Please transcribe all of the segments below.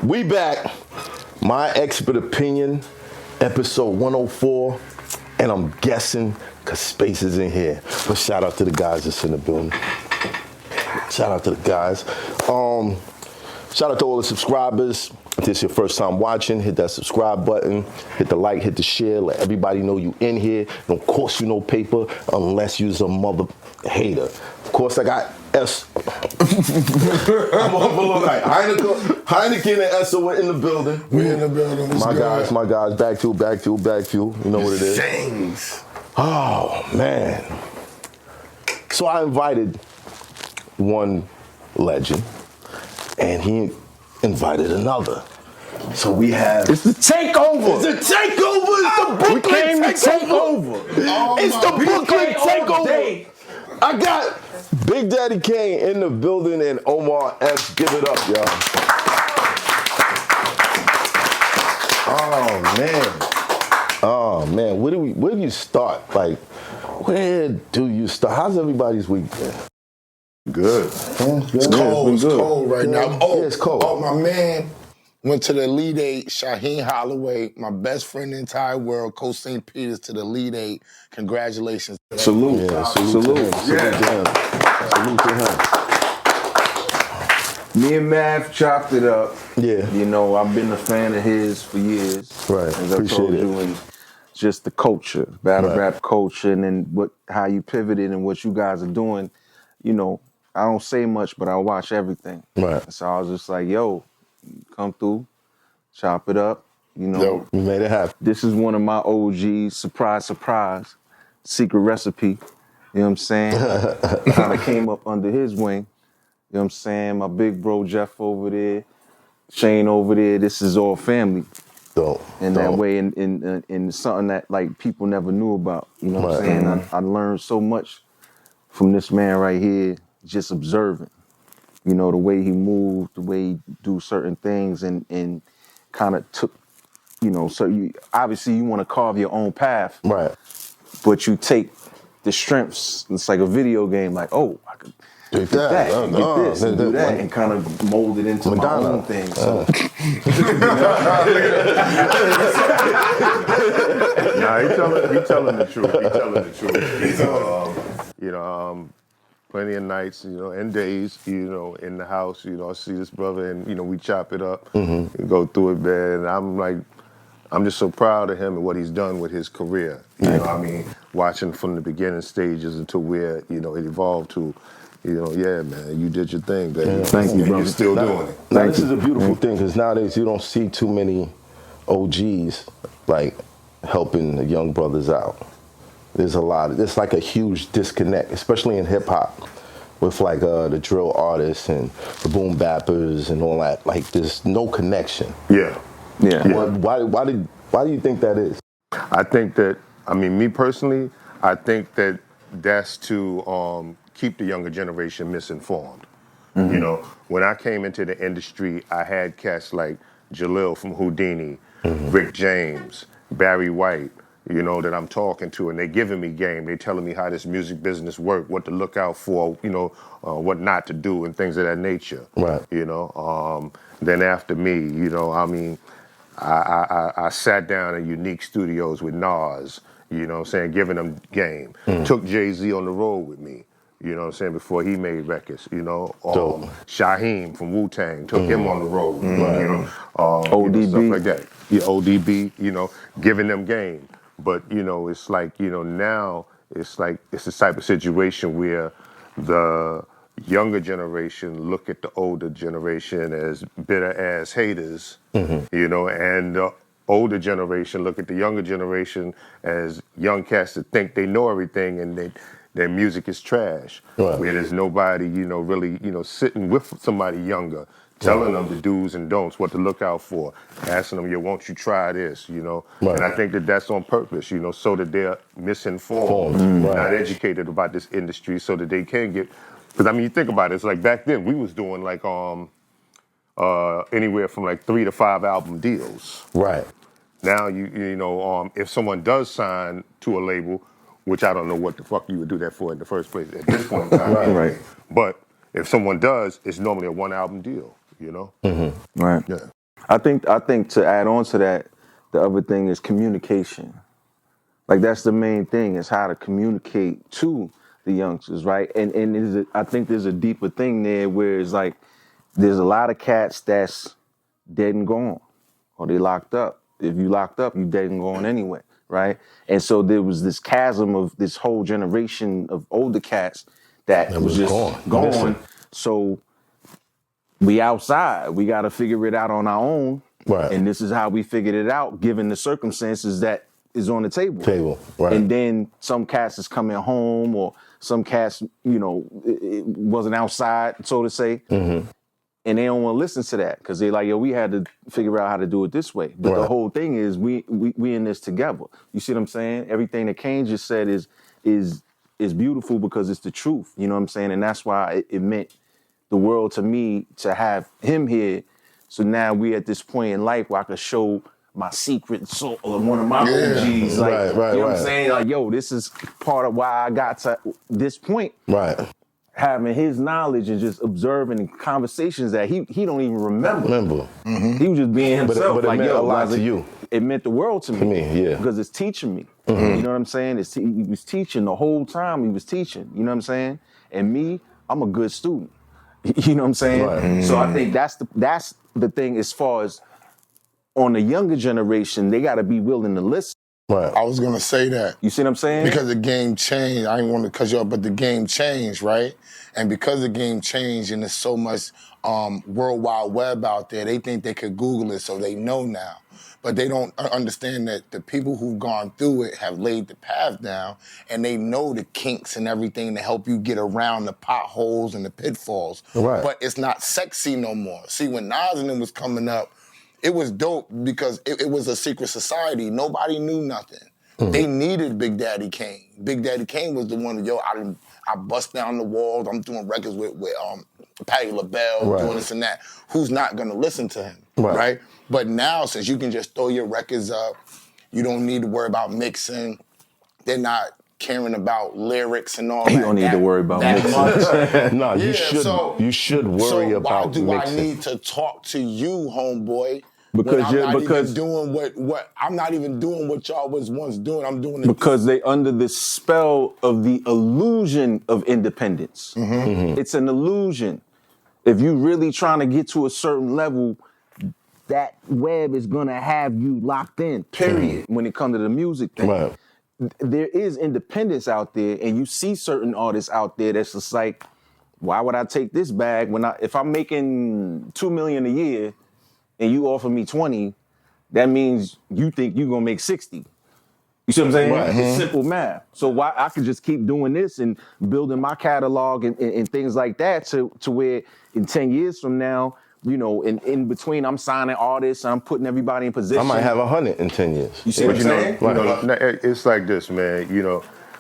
We back. My Expert Opinion, episode 104. And I'm guessing because Space is in here. But shout out to the guys that's in the building. Shout out to the guys. Shout out to all the subscribers. If this is your first time watching, hit that subscribe button, hit the like, hit the share, let everybody know you in here. Don't cost you no paper unless you's a mother hater. Of course, I got S. I'm on below night. Heineken and Essa were in the building. We're in the building. My guys, back fuel. You know what it is. Things. Oh, man. So I invited one legend, and he invited another. So we have... It's the takeover. It's the takeover. It's the Brooklyn takeover. It's the Brooklyn takeover. I got Big Daddy Kane in the building and Omar F. Give it up, y'all. Oh man, where do you start? Like, where do you start? How's everybody's week been? Good. It's cold. It's cold right now. Oh, it's cold. Oh, my man went to the Elite Eight. Shaheen Holloway, my best friend in the entire world, Coach St. Peter's to the Elite Eight. Congratulations. Salute. Yeah, salute to him. Salute to him. Me and Mav chopped it up. Yeah. You know, I've been a fan of his for years. Right. As I Appreciate told it. you, and just the culture, battle rap culture, and then how you pivoted and what you guys are doing. You know, I don't say much, but I watch everything. Right. So I was just like, yo, come through, chop it up. You know, Yo, you made it happen. This is one of my OGs, surprise, secret recipe. You know what I'm saying? Kind of came up under his wing. You know what I'm saying? My big bro Jeff over there, Shane over there. This is all family. Dope. In that way, in something that like people never knew about. You know what I'm saying? I learned so much from this man right here, just observing. You know, the way he moved, the way he do certain things, and kind of took, you know, so you obviously you want to carve your own path. Right. But you take the strengths, it's like a video game, like, oh, I could Take get that, and get this, and do that, and kind of mold it into my own thing. So. Nah, he telling the truth. He telling the truth. Plenty of nights, and days, in the house, I see this brother and, we chop it up and go through it, man. And I'm just so proud of him and what he's done with his career. Watching from the beginning stages until where, it evolved to, yeah, man, you did your thing, baby. Yeah, thank you, brother. You're still doing it. Now, this is a beautiful thing because nowadays you don't see too many OGs, like, helping the young brothers out. There's like a huge disconnect, especially in hip hop, with like the drill artists and the boom bappers and all that. Like, there's no connection. Yeah. Why do you think that is? I think that, me personally, I think that that's to keep the younger generation misinformed. When I came into the industry, I had cats like Jalil from Houdini, Rick James, Barry White, that I'm talking to, and they're giving me game. They're telling me how this music business works, what to look out for, what not to do, and things of that nature. Right. Then after me, I sat down in Unique Studios with Nas, giving them game. Took Jay-Z on the road with me, before he made records, Shaheem from Wu-Tang, took him on the road, ODB. Stuff like that. Yeah, ODB, giving them game. But, it's like, now it's like, it's the type of situation where the younger generation look at the older generation as bitter ass haters, and the older generation look at the younger generation as young cats that think they know everything and their music is trash. Right. Where there's nobody, really, sitting with somebody younger, telling them the do's and don'ts, what to look out for, asking them, won't you try this, Right. And I think that that's on purpose, so that they're misinformed, not educated about this industry so that they can get, because you think about it, it's like back then we was doing like anywhere from like 3 to 5 album deals. Right. Now, if someone does sign to a label, which I don't know what the fuck you would do that for in the first place at this point in time. Right. But if someone does, it's normally a 1 album deal, Right. Yeah. I think to add on to that, the other thing is communication. Like that's the main thing is how to communicate to the youngsters, right? And I think there's a deeper thing there where it's like there's a lot of cats that's dead and gone, or they locked up. If you locked up, you dead and gone anyway, right? And so there was this chasm of this whole generation of older cats that was just gone. Listen. So we outside, we got to figure it out on our own. Right. And this is how we figured it out, given the circumstances that is on the table. Right. And then some cats is coming home, or some cats, it wasn't outside, so to say. Mm-hmm. And they don't want to listen to that because they're like, yo, we had to figure out how to do it this way. But the whole thing is we in this together. You see what I'm saying? Everything that Kane just said is beautiful because it's the truth. You know what I'm saying? And that's why it meant the world to me to have him here. So now we at this point in life where I could show my secret soul of one of my OGs. Like, you know what I'm saying? Like, yo, this is part of why I got to this point. Right. Having his knowledge and just observing conversations that he don't even remember. Mm-hmm. He was just being himself. But it like, meant yo, a lot to you. It meant the world to me. To me, yeah. Because it's teaching me. Mm-hmm. You know what I'm saying? He was teaching the whole time. He was teaching. You know what I'm saying? And me, I'm a good student. You know what I'm saying? Right. Mm-hmm. So I think that's the thing as far as on the younger generation, they got to be willing to listen. Right. I was gonna say that. You see what I'm saying? Because the game changed. I didn't want to cut you off, but the game changed, right? And because the game changed and there's so much World Wide Web out there, they think they could Google it, so they know now. But they don't understand that the people who've gone through it have laid the path down, and they know the kinks and everything to help you get around the potholes and the pitfalls. Right. But it's not sexy no more. See, when Nas and them was coming up, it was dope because it was a secret society. Nobody knew nothing. Mm-hmm. They needed Big Daddy Kane. Big Daddy Kane was the one, I bust down the walls. I'm doing records with Patti LaBelle, doing this and that. Who's not gonna listen to him, right? But now, since you can just throw your records up, you don't need to worry about mixing. They're not caring about lyrics and all that. You don't need to worry about mixing. No, you should worry about mixing. So why do I need to talk to you, homeboy? Because I'm not even doing what y'all was once doing. I'm doing it because they under the spell of the illusion of independence. Mm-hmm. Mm-hmm. It's an illusion. If you really trying to get to a certain level, that web is gonna have you locked in. Period. When it comes to the music thing. Right. There is independence out there, and you see certain artists out there that's just like, why would I take this bag if I'm making $2 million a year and you offer me 20, that means you think you're gonna make 60. You see what I'm saying? Right. It's simple math. So why I could just keep doing this and building my catalog and things like that to where in 10 years from now, in between, I'm signing artists, I'm putting everybody in position. I might have 100 in 10 years. You see what I'm saying? It's like this, man.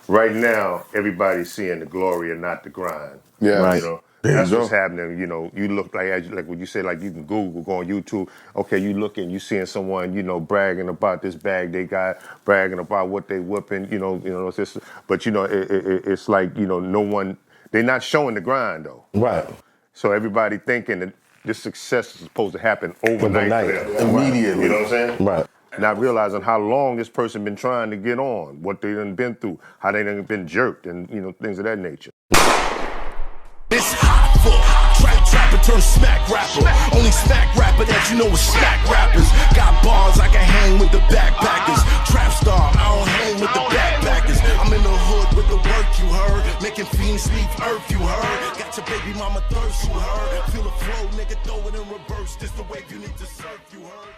Right now, everybody's seeing the glory and not the grind. Yeah. Right. That's what's happening. You look like when you say, like, you can Google, go on YouTube. Okay, you looking, you seeing someone, bragging about this bag they got, bragging about what they whipping, it's just, but it's like, no one, they're not showing the grind though. Right. So everybody thinking that this success is supposed to happen overnight. Immediately. You know what I'm saying? Right. Not realizing how long this person been trying to get on, what they done been through, how they done been jerked, and things of that nature. It's Hoffa, trapper turn smack rapper. Only smack rapper that you know is smack rappers. Got bars, I can hang with the backpackers. Trap star, I don't hang with the backpackers. I'm in the hood with the work, you heard. Making fiends leave earth, you heard. Got your baby mama thirst, you heard. Feel the flow, nigga, throw it in reverse. This the wave you need to surf, you heard.